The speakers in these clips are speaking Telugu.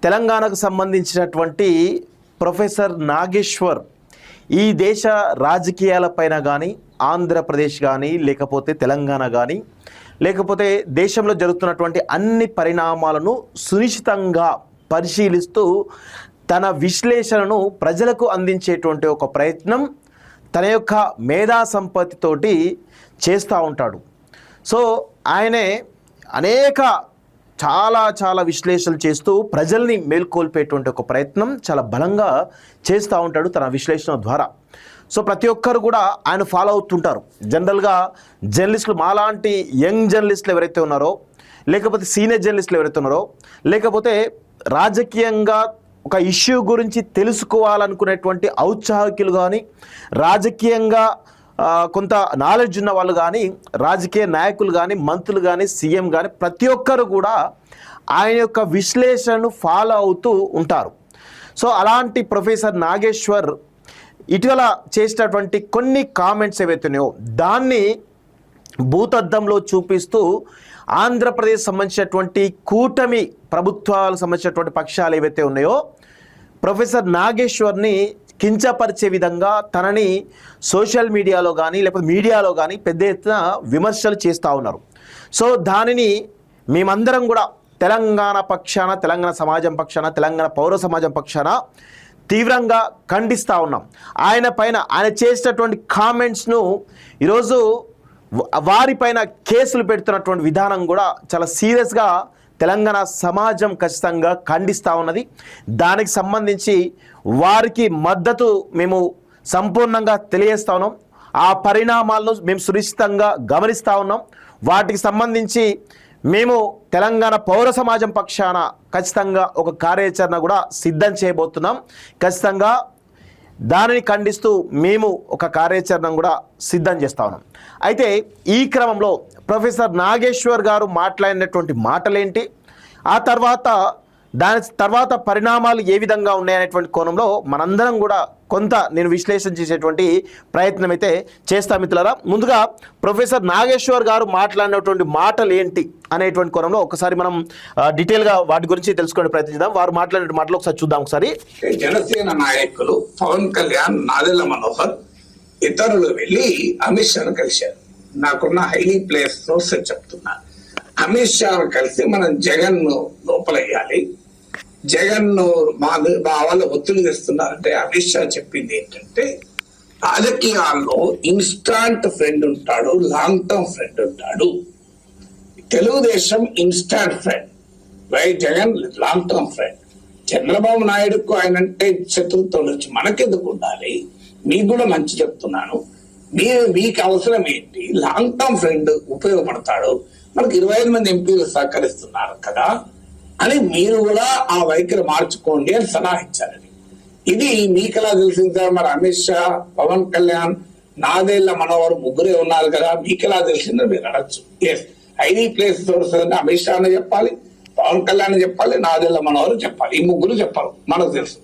తెలంగాణకు సంబంధించినటువంటి ప్రొఫెసర్ నాగేశ్వర్ ఈ దేశ రాజకీయాలపైన కానీ ఆంధ్రప్రదేశ్ కానీ లేకపోతే తెలంగాణ కానీ లేకపోతే దేశంలో జరుగుతున్నటువంటి అన్ని పరిణామాలను సునిశ్చితంగా పరిశీలిస్తూ తన విశ్లేషణను ప్రజలకు అందించేటువంటి ఒక ప్రయత్నం తన యొక్క మేధా సంపత్తితోటి చేస్తూ ఉంటాడు. సో ఆయనే అనేక చాలా విశ్లేషణలు చేస్తూ ప్రజల్ని మేల్కొల్పేటువంటి ఒక ప్రయత్నం చాలా బలంగా చేస్తూ ఉంటాడు తన విశ్లేషణ ద్వారా. సో ప్రతి ఒక్కరు కూడా ఆయన ఫాలో అవుతుంటారు. జనరల్గా జర్నలిస్టులు మాలాంటి యంగ్ జర్నలిస్టులు ఎవరైతే ఉన్నారో లేకపోతే సీనియర్ జర్నలిస్టులు ఎవరైతే ఉన్నారో లేకపోతే రాజకీయంగా ఒక ఇష్యూ గురించి తెలుసుకోవాలనుకునేటువంటి ఔత్సాహికులు కానీ రాజకీయంగా కొంత నాలెడ్జ్ ఉన్న వాళ్ళు కానీ రాజకీయ నాయకులు కానీ మంత్రులు కానీ సీఎం కానీ ప్రతి ఒక్కరు కూడా ఆయన యొక్క విశ్లేషణను ఫాలో అవుతూ ఉంటారు. సో అలాంటి ప్రొఫెసర్ నాగేశ్వర్ ఇటీవల చేసినటువంటి కొన్ని కామెంట్స్ ఏవైతున్నాయో దాన్ని భూతద్దంలో చూపిస్తూ ఆంధ్రప్రదేశ్ సంబంధించినటువంటి కూటమి ప్రభుత్వాలకు సంబంధించినటువంటి పక్షాలు ఏవైతే ఉన్నాయో ప్రొఫెసర్ నాగేశ్వర్ని కించపరిచే విధంగా తనని సోషల్ మీడియాలో కానీ లేకపోతే మీడియాలో కానీ పెద్ద ఎత్తున విమర్శలు చేస్తూ ఉన్నారు. సో దానిని మేమందరం కూడా తెలంగాణ పక్షాన, తెలంగాణ సమాజం పక్షాన, తెలంగాణ పౌర సమాజం పక్షాన తీవ్రంగా ఖండిస్తూ ఉన్నాం. ఆయన చేసినటువంటి కామెంట్స్ను ఈరోజు వారిపైన కేసులు పెడుతున్నటువంటి విధానం కూడా చాలా సీరియస్గా తెలంగాణ సమాజం ఖచ్చితంగా ఖండిస్తూ ఉన్నది. దానికి సంబంధించి వారికి మద్దతు మేము సంపూర్ణంగా తెలియజేస్తూ ఉన్నాం. ఆ పరిణామాలను మేము సునిశ్చితంగా గమనిస్తూ ఉన్నాం. వాటికి సంబంధించి మేము తెలంగాణ పౌర సమాజం పక్షాన ఖచ్చితంగా ఒక కార్యాచరణ కూడా సిద్ధం చేయబోతున్నాం. ఖచ్చితంగా దానిని ఖండిస్తూ మేము ఒక కార్యాచరణ కూడా సిద్ధం చేస్తూ ఉన్నాం. అయితే ఈ క్రమంలో ప్రొఫెసర్ నాగేశ్వర్ గారు మాట్లాడినటువంటి మాటలేంటి, ఆ దాని తర్వాత పరిణామాలు ఏ విధంగా ఉన్నాయనేటువంటి కోణంలో మనందరం కూడా కొంత నేను విశ్లేషణ చేసేటువంటి ప్రయత్నం అయితే చేస్తాం మిత్రులారా. ముందుగా ప్రొఫెసర్ నాగేశ్వర్ గారు మాట్లాడినటువంటి మాటలు ఏంటి అనేటువంటి కోణంలో ఒకసారి మనం డీటెయిల్గా వాటి గురించి తెలుసుకునే ప్రయత్నిద్దాం. వారు మాట్లాడిన మాటలు ఒకసారి చూద్దాం. ఒకసారి జనసేన నాయకులు పవన్ కళ్యాణ్, నాదెళ్ల మనోహర్ ఇతరులు వెళ్ళి అమిత్ షాను కలిశారు. నాకున్న హైలీ ప్లేస్ సోర్స్ చెప్తున్నా. అమిత్ షాను కలిసి మనం జగన్ ను లోపలయ్యాలి, జగన్ ను మా వాళ్ళు ఒత్తిడి తెస్తున్నారంటే అమిత్ షా చెప్పింది ఏంటంటే రాజకీయాల్లో ఇన్స్టాంట్ ఫ్రెండ్ ఉంటాడు, లాంగ్ టర్మ్ ఫ్రెండ్ ఉంటాడు. Telugu Desam instant friend, Jagan long term friend. Chandrababu నాయుడుకు ఆయన అంటే శత్రుత్వం వచ్చి మనకెందుకు ఉండాలి? మీకు కూడా మంచి చెప్తున్నాను. మీకు అవసరం ఏంటి? లాంగ్ టర్మ్ ఫ్రెండ్ ఉపయోగపడతాడు. మనకు 25 మంది ఎంపీలు సహకరిస్తున్నారు కదా అని మీరు కూడా ఆ వైఖరి మార్చుకోండి అని సలహా ఇచ్చారని. ఇది మీకెలా తెలిసింది సార్? మరి అమిత్ షా, పవన్ కళ్యాణ్, నాదెళ్ల మనోహర్ ముగ్గురే ఉన్నారు కదా, మీకెలా తెలిసిందో మీరు అడగచ్చు. ఎస్, ఐడి ప్లేస్ సోర్స్ అంటే అమిత్ షా అని చెప్పాలి, పవన్ కళ్యాణ్ చెప్పాలి, నాదెళ్ల మనోహర్ చెప్పాలి. ఈ ముగ్గురు చెప్పాలి, మనకు తెలుసు.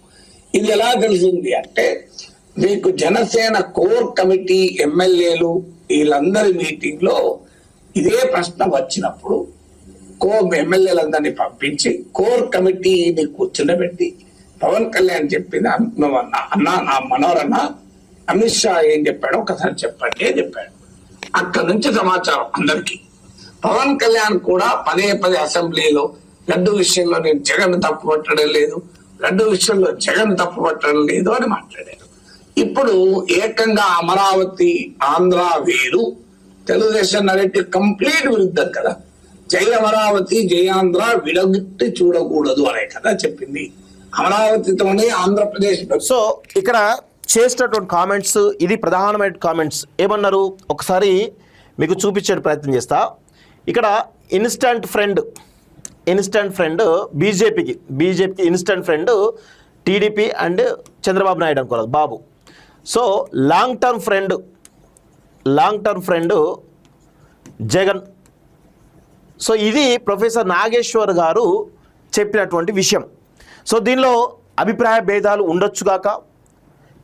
ఇది ఎలా తెలిసింది అంటే మీకు జనసేన కోర్ కమిటీ ఎమ్మెల్యేలు వీళ్ళందరి మీటింగ్ లో ఇదే ప్రశ్న వచ్చినప్పుడు ఎమ్మెల్యేలందరినీ పంపించి కోర్ కమిటీని కూర్చుండబెట్టి పవన్ కళ్యాణ్ చెప్పింది అన్నా నా మనోరన్న అమిత్ షా ఏం చెప్పాడో ఒకసారి చెప్పండి అని చెప్పాడు. అక్కడ నుంచి సమాచారం అందరికీ. పవన్ కళ్యాణ్ కూడా పదే అసెంబ్లీలో లడ్డు విషయంలో నేను జగన్ తప్పు పట్టడం లేదు, లడ్డు విషయంలో జగన్ తప్పు పట్టడం లేదు అని మాట్లాడారు. ఇప్పుడు ఏకంగా అమరావతి ఆంధ్ర వేరు, తెలుగుదేశం నరేటివ్ కంప్లీట్ విరుద్ధం కదా. జై అమరావతి జై ఆంధ్ర విడగొట్టి చూడకూడదు అనే కదా చెప్పింది. అమరావతితోనే ఆంధ్రప్రదేశ్. సో ఇక్కడ చేసినటువంటి కామెంట్స్ ఇది ప్రధానమైన కామెంట్స్. ఏమన్నారు ఒకసారి మీకు చూపించే ప్రయత్నం చేస్తా. ఇక్కడ ఇన్స్టంట్ ఫ్రెండ్ బీజేపీకి instant friend TDP and Chandrababu Naidu అనుకోలేదు బాబు. So long term friend Jagan. So ఇది ప్రొఫెసర్ నాగేశ్వర్ గారు చెప్పినటువంటి విషయం. సో దీనిలో అభిప్రాయ భేదాలు ఉండొచ్చుగాక,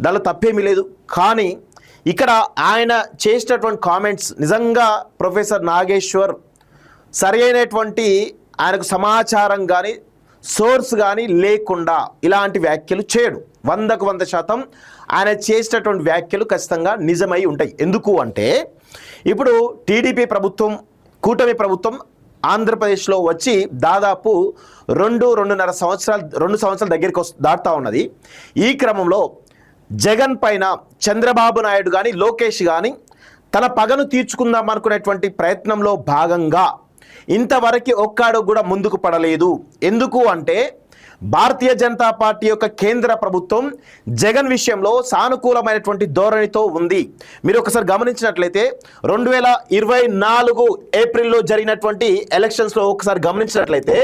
దానిలో తప్పేమీ లేదు. కానీ ఇక్కడ ఆయన చేసినటువంటి కామెంట్స్ నిజంగా ప్రొఫెసర్ నాగేశ్వర్ సరైనటువంటి ఆయనకు సమాచారం కానీ సోర్స్ కానీ లేకుండా ఇలాంటి వ్యాఖ్యలు చేయడు. 100% ఆయన చేసేటటువంటి వ్యాఖ్యలు ఖచ్చితంగా నిజమై ఉంటాయి. ఎందుకు అంటే ఇప్పుడు టీడీపీ ప్రభుత్వం, కూటమి ప్రభుత్వం ఆంధ్రప్రదేశ్లో వచ్చి దాదాపు 2 సంవత్సరాల దగ్గరికి దాటుతూ ఉన్నది. ఈ క్రమంలో జగన్ పైన చంద్రబాబు నాయుడు కానీ లోకేష్ కానీ తన పగను తీర్చుకుందాం అనుకునేటువంటి ప్రయత్నంలో భాగంగా ఇంతవరకు ఒక్కడు కూడా ముందుకు పడలేదు. ఎందుకు అంటే భారతీయ జనతా పార్టీ యొక్క కేంద్ర ప్రభుత్వం జగన్ విషయంలో సానుకూలమైనటువంటి ధోరణితో ఉంది. మీరు ఒకసారి గమనించినట్లయితే 2024 ఏప్రిల్లో జరిగినటువంటి ఎలక్షన్స్లో ఒకసారి గమనించినట్లయితే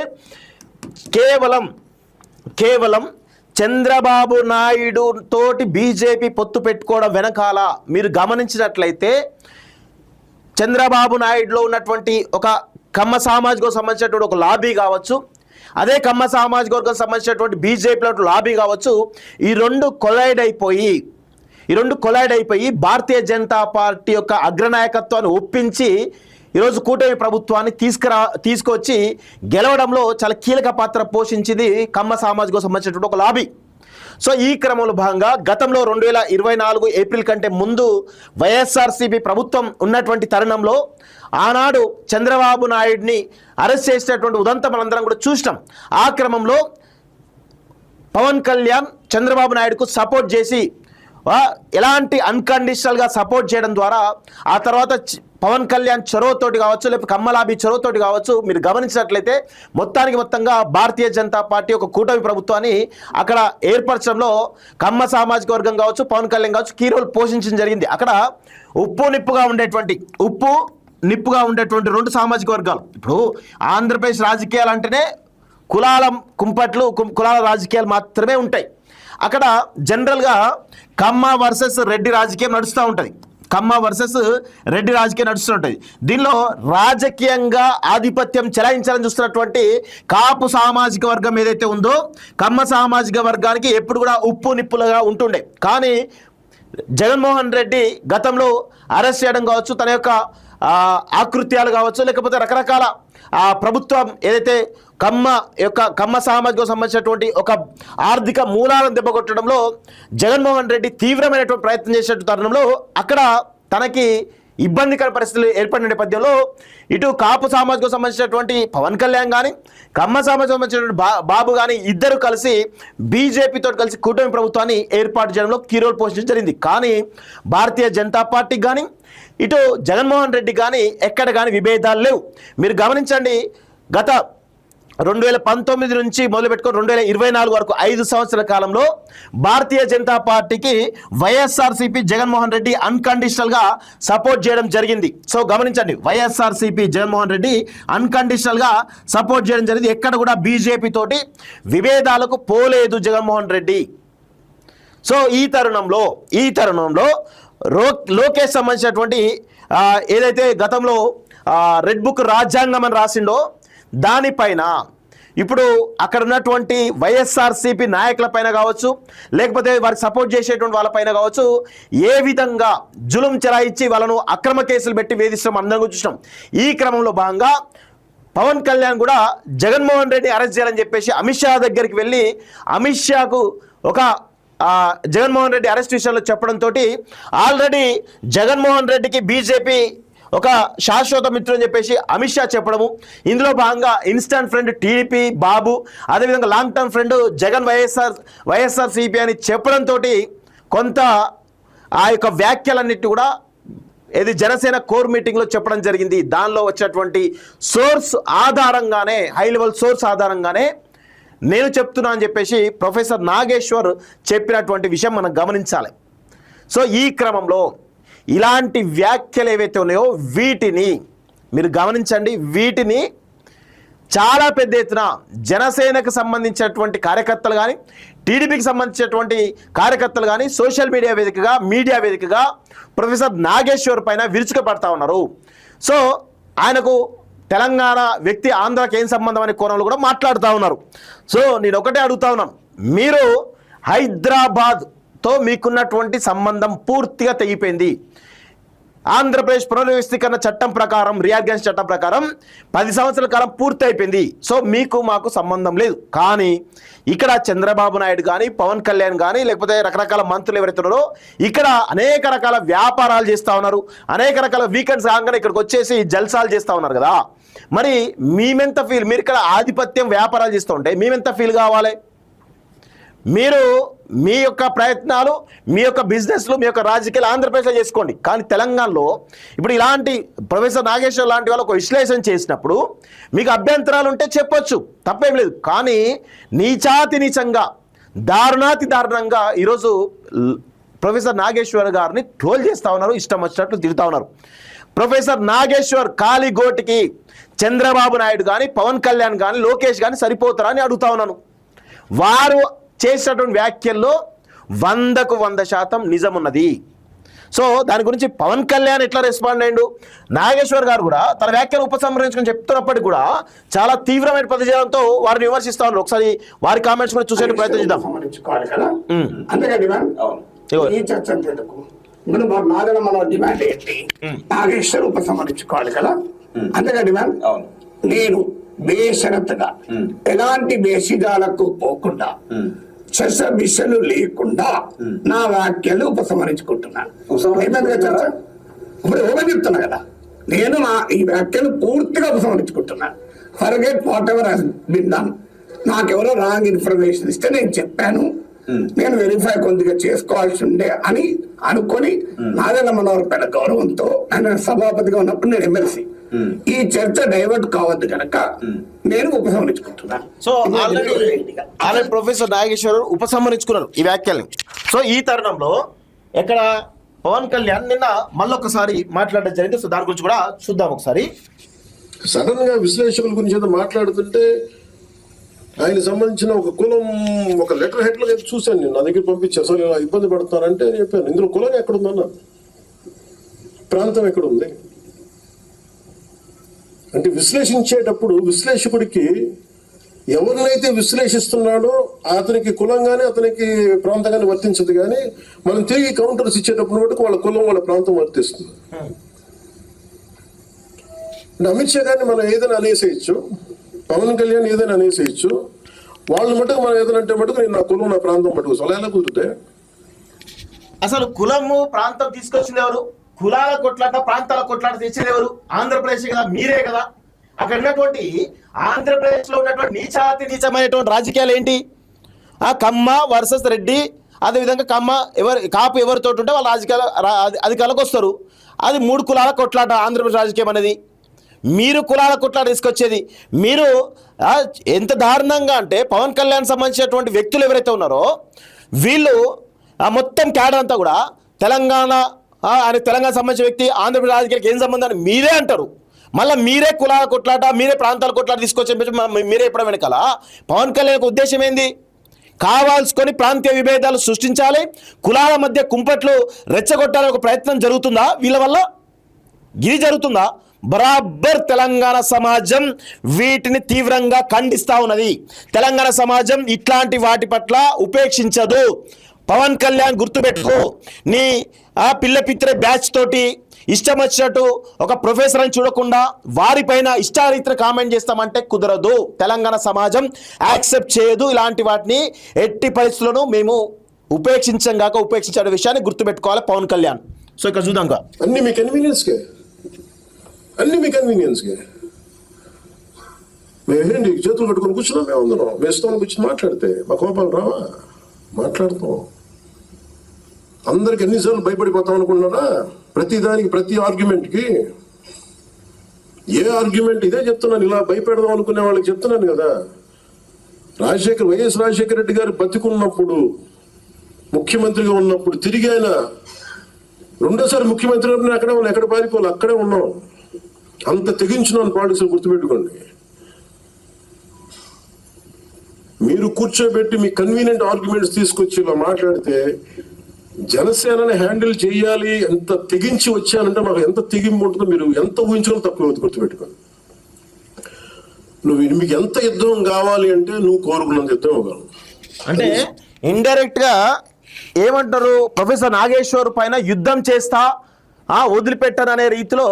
కేవలం చంద్రబాబు నాయుడు తోటి బీజేపీ పొత్తు పెట్టుకోవడం వెనకాల మీరు గమనించినట్లయితే చంద్రబాబు నాయుడులో ఉన్నటువంటి ఒక కమ్మ సామాజిక సంబంధించినటువంటి ఒక లాబీ కావచ్చు, అదే కమ్మ సామాజిక వర్గం సంబంధించినటువంటి బీజేపీలో లాబీ కావచ్చు, ఈ రెండు కొలైడ్ అయిపోయి భారతీయ జనతా పార్టీ యొక్క అగ్రనాయకత్వాన్ని ఒప్పించి ఈరోజు కూటమి ప్రభుత్వాన్ని తీసుకొచ్చి గెలవడంలో చాలా కీలక పాత్ర పోషించింది కమ్మ సామాజిక సంబంధించినటువంటి ఒక లాబీ. సో ఈ క్రమంలో భాగంగా గతంలో 2024 ఏప్రిల్ కంటే ముందు వైఎస్ఆర్సీపీ ప్రభుత్వం ఉన్నటువంటి తరుణంలో ఆనాడు చంద్రబాబు నాయుడిని అరెస్ట్ చేసినటువంటి ఉదంతం మనందరం కూడా చూసినాం. ఆ క్రమంలో పవన్ కళ్యాణ్ చంద్రబాబు నాయుడుకు సపోర్ట్ చేసి ఎలాంటి అన్కండిషనల్గా సపోర్ట్ చేయడం ద్వారా ఆ తర్వాత పవన్ కళ్యాణ్ చొరవతోటి కావచ్చు, లేకపోతే కమ్మలాబీ చొరవతోటి కావచ్చు, మీరు గమనించినట్లయితే మొత్తంగా భారతీయ జనతా పార్టీ ఒక కూటమి ప్రభుత్వాన్ని అక్కడ ఏర్పరచడంలో కమ్మ సామాజిక వర్గం కావచ్చు, పవన్ కళ్యాణ్ కావచ్చు కీ రోల్ పోషించడం జరిగింది. అక్కడ ఉప్పు నిప్పుగా ఉండేటువంటి 2 సామాజిక వర్గాలు. ఇప్పుడు ఆంధ్రప్రదేశ్ రాజకీయాలు అంటేనే కులాల రాజకీయాలు మాత్రమే ఉంటాయి. అక్కడ జనరల్గా కమ్మ వర్సెస్ రెడ్డి రాజకీయం నడుస్తూ ఉంటుంది. దీనిలో రాజకీయంగా ఆధిపత్యం చెలాయించాలని చూస్తున్నటువంటి కాపు సామాజిక వర్గం ఏదైతే ఉందో కమ్మ సామాజిక వర్గానికి ఎప్పుడు కూడా ఉప్పు నిప్పులుగా ఉంటుండే. కానీ జగన్మోహన్ రెడ్డి గతంలో అరెస్ట్ చేయడం కావచ్చు, తన యొక్క ఆకృత్యాలు కావచ్చు, లేకపోతే రకరకాల ప్రభుత్వం ఏదైతే కమ్మ సామాజిక సంబంధించినటువంటి ఒక ఆర్థిక మూలాలను దెబ్బకొట్టడంలో జగన్మోహన్ రెడ్డి తీవ్రమైనటువంటి ప్రయత్నం చేసే తరుణంలో అక్కడ తనకి ఇబ్బందికర పరిస్థితులు ఏర్పడిన నేపథ్యంలో ఇటు కాపు సామాజిక సంబంధించినటువంటి పవన్ కళ్యాణ్ కానీ కమ్మ సామాజిక సంబంధించినటువంటి బాబు కానీ ఇద్దరు కలిసి బీజేపీతో కలిసి కూటమి ప్రభుత్వాన్ని ఏర్పాటు చేయడంలో కీ రోల్ పోషించడం జరిగింది. కానీ భారతీయ జనతా పార్టీకి కానీ ఇటు జగన్మోహన్ రెడ్డి కానీ ఎక్కడ కానీ విభేదాలు లేవు. మీరు గమనించండి, గత 2019 నుంచి మొదలుపెట్టుకొని 2024 వరకు 5 సంవత్సరాల కాలంలో భారతీయ జనతా పార్టీకి వైఎస్ఆర్సీపీ జగన్మోహన్ రెడ్డి అన్కండిషనల్గా సపోర్ట్ చేయడం జరిగింది. సో గమనించండి, వైఎస్ఆర్సీపీ జగన్మోహన్ రెడ్డి అన్కండిషనల్గా సపోర్ట్ చేయడం జరిగింది. ఎక్కడ కూడా బీజేపీ తోటి విభేదాలకు పోలేదు జగన్మోహన్ రెడ్డి. సో ఈ తరుణంలో లోకేష్ సంబంధించినటువంటి ఏదైతే గతంలో రెడ్ బుక్ రాజ్యాంగం అని రాసిండో దానిపైన ఇప్పుడు అక్కడ ఉన్నటువంటి వైఎస్ఆర్సీపీ నాయకులపైన కావచ్చు, లేకపోతే వారికి సపోర్ట్ చేసేటువంటి వాళ్ళపైన కావచ్చు, ఏ విధంగా జులుం చెలాయించి వాళ్ళను అక్రమ కేసులు పెట్టి వేధిస్తాం అందరం చూసినాం. ఈ క్రమంలో భాగంగా పవన్ కళ్యాణ్ కూడా జగన్మోహన్ రెడ్డి అరెస్ట్ చేయాలని చెప్పేసి అమిత్ షా దగ్గరికి వెళ్ళి అమిత్ షాకు ఒక జగన్మోహన్ రెడ్డి అరెస్ట్ విషయంలో చెప్పడంతో ఆల్రెడీ జగన్మోహన్ రెడ్డికి బీజేపీ ఒక శాశ్వత మిత్రుడు అని చెప్పేసి అమిత్ షా చెప్పడము, ఇందులో భాగంగా ఇన్స్టాంట్ ఫ్రెండ్ టీడీపీ బాబు, అదేవిధంగా long term friend Jagan YSRCP అని చెప్పడంతో కొంత ఆ యొక్క వ్యాఖ్యలన్నిటి కూడా ఇది జనసేన కోర్ మీటింగ్లో చెప్పడం జరిగింది. దానిలో వచ్చేటువంటి సోర్స్ ఆధారంగానే, హై లెవెల్ సోర్స్ ఆధారంగానే నేను చెప్తున్నా అని చెప్పేసి ప్రొఫెసర్ నాగేశ్వర్ చెప్పినటువంటి విషయం మనం గమనించాలి. సో ఈ క్రమంలో ఇలాంటి వ్యాఖ్యలు ఏవైతే ఉన్నాయో వీటిని మీరు గమనించండి, వీటిని చాలా పెద్ద ఎత్తున జనసేనకు సంబంధించినటువంటి కార్యకర్తలు కానీ టీడీపీకి సంబంధించినటువంటి కార్యకర్తలు కానీ సోషల్ మీడియా వేదికగా ప్రొఫెసర్ నాగేశ్వర్ పైన విరుచుకుపడతా ఉన్నారు. సో ఆయనకు తెలంగాణ వ్యక్తి ఆంధ్రాకి ఏం సంబంధం అనే కోణంలో కూడా మాట్లాడుతూ ఉన్నారు. సో నేను ఒకటే అడుగుతా ఉన్నాను, మీరు హైదరాబాద్తో మీకున్నటువంటి సంబంధం పూర్తిగా తెగిపోయింది. ఆంధ్రప్రదేశ్ పునర్వ్యవస్థీకరణ చట్టం ప్రకారం, రీఆర్గనైజేషన్ చట్టం ప్రకారం 10 సంవత్సరాల కాలం పూర్తి అయిపోయింది. సో మీకు మాకు సంబంధం లేదు. కానీ ఇక్కడ చంద్రబాబు నాయుడు కానీ, పవన్ కళ్యాణ్ కానీ, లేకపోతే రకరకాల మంత్రులు ఎవరైతే ఉన్నారో ఇక్కడ అనేక రకాల వ్యాపారాలు చేస్తూ ఉన్నారు. అనేక రకాల వీకెండ్స్ కాగానే ఇక్కడికి వచ్చేసి జల్సాలు చేస్తూ ఉన్నారు కదా. మరి మేమెంత ఫీల్, మీరు ఇక్కడ ఆధిపత్యం వ్యాపారాలు చేస్తూ ఉంటే మేమెంత ఫీల్ కావాలి? మీరు మీ యొక్క ప్రయత్నాలు, మీ యొక్క బిజినెస్లు, మీ యొక్క రాజకీయాలు ఆంధ్రప్రదేశ్లో చేసుకోండి. కానీ తెలంగాణలో ఇప్పుడు ఇలాంటి ప్రొఫెసర్ నాగేశ్వర్ లాంటి వాళ్ళు ఒక విశ్లేషణ చేసినప్పుడు మీకు అభ్యంతరాలు ఉంటే చెప్పొచ్చు, తప్పేం లేదు. కానీ నీచాతి నీచంగా, దారుణాతి దారుణంగా ఈరోజు ప్రొఫెసర్ నాగేశ్వర్ గారిని ట్రోల్ చేస్తూ ఉన్నారు, ఇష్టం వచ్చినట్లు తిడుతూ ఉన్నారు. ప్రొఫెసర్ నాగేశ్వర్ కాలిగోటికి చంద్రబాబు నాయుడు కానీ, పవన్ కళ్యాణ్ కానీ, లోకేష్ కానీ సరిపోతారా అని అడుగుతా ఉన్నాను. వారు చేసినటువంటి వ్యాఖ్యల్లో 100కు 100% నిజం ఉన్నది. సో దాని గురించి పవన్ కళ్యాణ్ ఎట్లా రెస్పాండ్ అయ్యిండు, నాగేశ్వర్ గారు కూడా తన వ్యాఖ్యలు ఉపసంహరించుకొని చెప్తున్నప్పటికీ కూడా చాలా తీవ్రమైన పదజాలంతో వారిని విమర్శిస్తా ఉన్నారు. ఒకసారి వారి కామెంట్స్ కూడా చూసే ప్రయత్నం చేద్దాం. ఈ చర్చ ఇప్పుడు నాదెల మన డిమాండ్ ఏంటి? నాగేశ్వర్ ఉపసంహరించుకోవాలి కదా, అంతేగా డిమాండ్. నేను బేషరతుగా ఎలాంటి బేసిజాలకు పోకుండా, చర్చ విషయాలు లేకుండా నా వ్యాఖ్యలు ఉపసంహరించుకుంటున్నాను. ఇప్పుడు ఓపెన్ చెప్తున్నా కదా, నేను ఈ వ్యాఖ్యలు పూర్తిగా ఉపసంహరించుకుంటున్నాను. Forget whatever has been done. నాకెవరో రాంగ్ ఇన్ఫర్మేషన్ ఇస్తే నేను చెప్పాను, నేను వెరిఫై కొద్దిగా చేసుకోవాల్సి ఉండే అని అనుకొని నాదెళ్ల మనోహర్ గౌరవంతో ఆయన సభాపతిగా ఉన్నప్పుడు నేను ఎమ్మెల్సీ, ఈ చర్చ డైవర్ట్ కావద్దు కనుక నేను ఉపసంహరించుకుంటున్నాను. సో ఆల్రెడీ ప్రొఫెసర్ నాగేశ్వర్ ఉపసంహరించుకున్నారు ఈ వ్యాఖ్యల్ని. సో ఈ తరుణంలో ఎక్కడ పవన్ కళ్యాణ్ నిన్న మళ్ళొకసారి మాట్లాడడం జరిగింది. సో దాని గురించి కూడా చూద్దాం ఒకసారి. సడన్ గా విశ్లేషకుల గురించి ఏదో మాట్లాడుతుంటే ఆయన సంబంధించిన ఒక కులం, ఒక లెటర్ హెడ్ లో చూశాను నేను, నా దగ్గర పంపించాను. అసలు ఇలా ఇబ్బంది పడుతున్నారంటే నేను చెప్పాను, ఇందులో కులం ఎక్కడుందన్న, ప్రాంతం ఎక్కడుంది అంటే విశ్లేషించేటప్పుడు విశ్లేషకుడికి ఎవరినైతే విశ్లేషిస్తున్నాడో అతనికి కులం కానీ అతనికి ప్రాంతం కానీ వర్తించదు. కానీ మనం తిరిగి కౌంటర్స్ ఇచ్చేటప్పుడు మటుకు వాళ్ళ కులం వాళ్ళ ప్రాంతం వర్తిస్తుంది. అమిత్ షా గారిని మనం ఏదైనా అనేసేయచ్చు, పవన్ కళ్యాణ్ ఏదైనా అనేసేయచ్చు, వాళ్ళు మటుకు మనం ఏదైనా అంటే మటుకు నేను నా కులం నా ప్రాంతం మటుకు అలా ఎలా కుదిరితే? అసలు కులము ప్రాంతం తీసుకొచ్చింది ఎవరు? కులాల కొట్లాట, ప్రాంతాల కొట్లాట తెచ్చింది ఎవరు? ఆంధ్రప్రదేశ్ కదా, మీరే కదా. అక్కడ ఉన్నటువంటి ఆంధ్రప్రదేశ్లో ఉన్నటువంటి నీచాతి నీచమైనటువంటి రాజకీయాలు ఏంటి? ఆ కమ్మ వర్సెస్ రెడ్డి, అదేవిధంగా కమ్మ కాపు ఎవరితో ఉంటే వాళ్ళు రాజకీయాల అధికారులకు వస్తారు. అది 3 కులాల కొట్లాట ఆంధ్రప్రదేశ్ రాజకీయం అనేది. మీరు కులాల కొట్లాట తీసుకొచ్చేది మీరు ఎంత దారుణంగా అంటే పవన్ కళ్యాణ్ సంబంధించినటువంటి వ్యక్తులు ఎవరైతే ఉన్నారో వీళ్ళు మొత్తం క్యాడర్ అంతా కూడా తెలంగాణ సంబంధించిన వ్యక్తి ఆంధ్రప్రదేశ్ రాజకీయాలకు ఏం సంబంధం అని మీరే అంటారు. మళ్ళీ మీరే కులాల కొట్లాట, మీరే ప్రాంతాల కొట్లాట తీసుకొచ్చే మీరే ఎప్పుడు వెనకాల పవన్ కళ్యాణ్ ఉద్దేశం ఏంది? కావాల్సుకొని ప్రాంతీయ విభేదాలు సృష్టించాలి, కులాల మధ్య కుంపట్లు రెచ్చగొట్టాలని ఒక ప్రయత్నం జరుగుతుందా వీళ్ళ వల్ల? ఇది జరుగుతుందా? బరాబర్ తెలంగాణ సమాజం వీటిని తీవ్రంగా ఖండిస్తూ ఉన్నది. తెలంగాణ సమాజం ఇట్లాంటి వాటి పట్ల ఉపేక్షించదు. పవన్ కళ్యాణ్ గుర్తుపెట్టుకో, నీ ఆ పిల్లపిత్రే బ్యాచ్ తోటి ఇష్టం వచ్చినట్టు ఒక ప్రొఫెసర్ అని చూడకుండా వారిపైన ఇష్టారీతిన కామెంట్ చేస్తామంటే కుదరదు. తెలంగాణ సమాజం యాక్సెప్ట్ చేయదు ఇలాంటి వాటిని. ఎట్టి పరిస్థితులను మేము ఉపేక్షించే విషయాన్ని గుర్తుపెట్టుకోవాలి పవన్ కళ్యాణ్. సో ఇక్కడ చూద్దాం, అన్ని మీ కన్వీనియన్స్కే మేమేంటి చేతులు కట్టుకొని కూర్చున్నాం, మేము అందరం వేస్తాం కూర్చొని మాట్లాడితే మా కోపాలు రావా? మాట్లాడతాం. అందరికి ఎన్నిసార్లు భయపడిపోతాం అనుకున్నారా? ప్రతిదానికి, ప్రతి ఆర్గ్యుమెంట్కి ఏ ఆర్గ్యుమెంట్ ఇదే చెప్తున్నాను, ఇలా భయపెడదాం అనుకునే వాళ్ళకి చెప్తున్నాను కదా. వైఎస్ రాజశేఖర రెడ్డి గారు బతికున్నప్పుడు, ముఖ్యమంత్రిగా ఉన్నప్పుడు తిరిగి ఆయన రెండోసారి ముఖ్యమంత్రి అక్కడే ఉన్నాం, ఎక్కడ పారిపోవాలి అక్కడే ఉన్నాం. అంత తెగించున్నాను పాలిటిక్స్, గుర్తుపెట్టుకోండి. మీరు కూర్చోబెట్టి మీ కన్వీనియంట్ ఆర్గ్యుమెంట్స్ తీసుకొచ్చి ఇలా మాట్లాడితే జనసేనని హ్యాండిల్ చేయాలి ఎంత తెగించి వచ్చానంటే మాకు ఎంత తెగింపు ఉంటుందో మీరు ఎంత ఊహించుకుని తక్కువ గుర్తుపెట్టుకోండి. మీకు ఎంత యుద్ధం కావాలి అంటే నువ్వు కోరుకున్నంత యుద్ధం ఇవ్వగలవు. అంటే ఇండైరెక్ట్ గా ఏమంటారు, ప్రొఫెసర్ నాగేశ్వర్ పైన యుద్ధం చేస్తా వదిలిపెట్టననే రీతిలో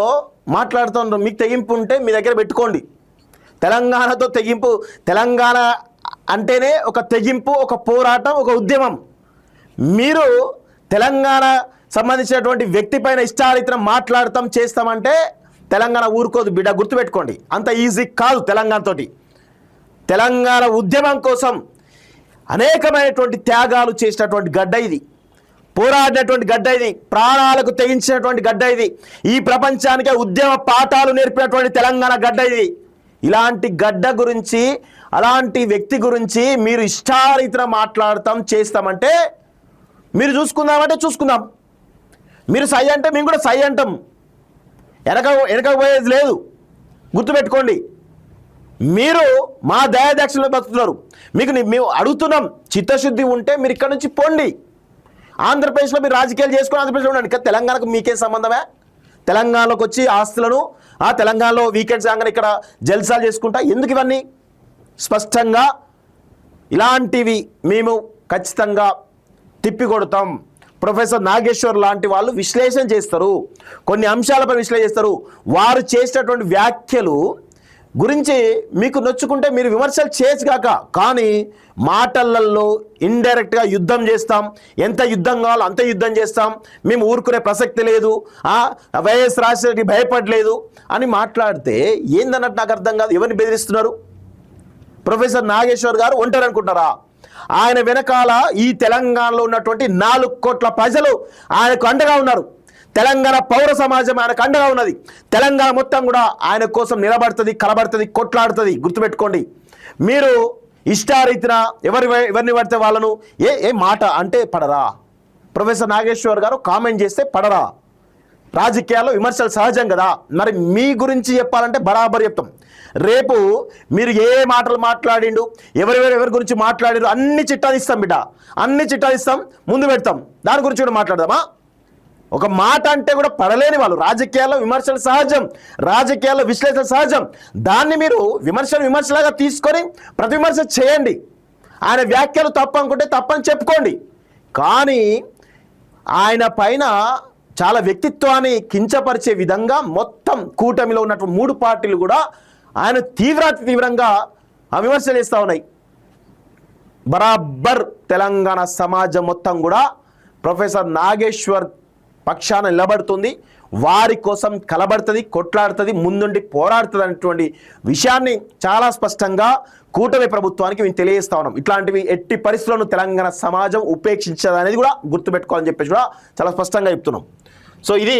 మాట్లాడుతున్నారు. మీకు తెగింపు ఉంటే మీ దగ్గర పెట్టుకోండి. తెలంగాణతో తెగింపు, తెలంగాణ అంటేనే ఒక తెగింపు, ఒక పోరాటం, ఒక ఉద్యమం. మీరు తెలంగాణ సంబంధించినటువంటి వ్యక్తి పైన ఇష్టారీతిన మాట్లాడతాం చేస్తామంటే తెలంగాణ ఊరుకోదు బిడ్డ, గుర్తుపెట్టుకోండి. అంత ఈజీ కాదు తెలంగాణతోటి. తెలంగాణ ఉద్యమం కోసం అనేకమైనటువంటి త్యాగాలు చేసినటువంటి గడ్డ ఇది, పోరాడినటువంటి గడ్డ ఇది, ప్రాణాలకు తెగించినటువంటి గడ్డ ఇది, ఈ ప్రపంచానికే ఉద్యమ పాఠాలు నేర్పినటువంటి తెలంగాణ గడ్డ ఇది. ఇలాంటి గడ్డ గురించి, అలాంటి వ్యక్తి గురించి మీరు ఇష్టారీతిన మాట్లాడతాం చేస్తామంటే మీరు చూసుకుందామంటే చూసుకుందాం. మీరు సై అంటే మేము కూడా సై అంటాం. వెనకపోయేది లేదు, గుర్తుపెట్టుకోండి. మీరు మా దయాదక్షిణలో బతుకుతున్నారు. మేము అడుగుతున్నాం, చిత్తశుద్ధి ఉంటే మీరు ఇక్కడ నుంచి పోండి. ఆంధ్రప్రదేశ్లో మీరు రాజకీయాలు చేసుకుని ఆంధ్రప్రదేశ్లో ఉండండి. ఇక్కడ తెలంగాణకు మీకేం సంబంధమే? తెలంగాణలోకి వచ్చి ఆస్తులను తెలంగాణలో వీకెండ్స్ కాగానే ఇక్కడ జల్సాలు చేసుకుంటా ఎందుకు? ఇవన్నీ స్పష్టంగా ఇలాంటివి మేము ఖచ్చితంగా తిప్పికొడతాం. ప్రొఫెసర్ నాగేశ్వర్ లాంటి వాళ్ళు విశ్లేషణ చేస్తారు, కొన్ని అంశాలపై విశ్లేషణ చేస్తారు. వారు చేసినటువంటి వ్యాఖ్యలు గురించి మీకు నొచ్చుకుంటే మీరు విమర్శలు చేయగాక, కానీ మాటలలో ఇండైరెక్ట్గా యుద్ధం చేస్తాం, ఎంత యుద్ధం కావాలో అంత యుద్ధం చేస్తాం, మేము ఊరుకునే ప్రసక్తి లేదు, వైఎస్ రాజశేఖర్కి భయపడలేదు అని మాట్లాడితే ఏందన్నట్టు నాకు అర్థం కాదు. ఎవరిని బెదిరిస్తున్నారు? ప్రొఫెసర్ నాగేశ్వర్ గారు ఒంటరి అనుకుంటారా? ఆయన వెనకాల ఈ తెలంగాణలో ఉన్నటువంటి 4 కోట్ల ప్రజలు ఆయనకు అండగా ఉన్నారు. తెలంగాణ పౌర సమాజం ఆయనకు అండగా ఉన్నది. తెలంగాణ మొత్తం కూడా ఆయన కోసం నిలబడుతుంది, కలబడుతుంది, కొట్లాడుతుంది. గుర్తుపెట్టుకోండి. మీరు ఇష్టారీతిన ఎవరిని పడితే వాళ్ళను ఏ మాట అంటే పడరా? ప్రొఫెసర్ నాగేశ్వర్ గారు కామెంట్ చేస్తే పడరా? రాజకీయాల్లో విమర్శలు సహజం కదా. మరి మీ గురించి చెప్పాలంటే బరాబర్ చెప్తాం. రేపు మీరు ఏ మాటలు మాట్లాడిండు, ఎవరి గురించి మాట్లాడిండు, అన్ని చిట్టాలు ఇస్తాం బిడ్డ, అన్ని చిట్టాలు ఇస్తాం, ముందు పెడతాం. దాని గురించి కూడా మాట్లాడదామా? ఒక మాట అంటే కూడా పడలేని వాళ్ళు. రాజకీయాల్లో విమర్శలు సహజం, రాజకీయాల్లో విశ్లేషణ సహజం. దాన్ని మీరు విమర్శలాగా తీసుకొని ప్రతి విమర్శ చేయండి. ఆయన వ్యాఖ్యలు తప్పు అనుకుంటే తప్పని చెప్పుకోండి. కానీ ఆయన పైన చాలా వ్యక్తిత్వాన్ని కించపరిచే విధంగా మొత్తం కూటమిలో ఉన్నటువంటి 3 పార్టీలు కూడా ఆయన తీవ్రంగా విమర్శలు చేస్తూ ఉన్నాయి. బరాబర్ తెలంగాణ సమాజం మొత్తం కూడా ప్రొఫెసర్ నాగేశ్వర్ పక్షాన నిలబడుతుంది, వారి కోసం కలబడుతుంది, కొట్లాడుతుంది, ముందుండి పోరాడుతుంది అనేటువంటి విషయాన్ని చాలా స్పష్టంగా కూటమి ప్రభుత్వానికి మేము తెలియజేస్తా ఉన్నాం. ఇట్లాంటివి ఎట్టి పరిస్థితులను తెలంగాణ సమాజం ఉపేక్షించదనేది కూడా గుర్తుపెట్టుకోవాలని చెప్పేసి కూడా చాలా స్పష్టంగా చెప్తున్నాం. సో ఇది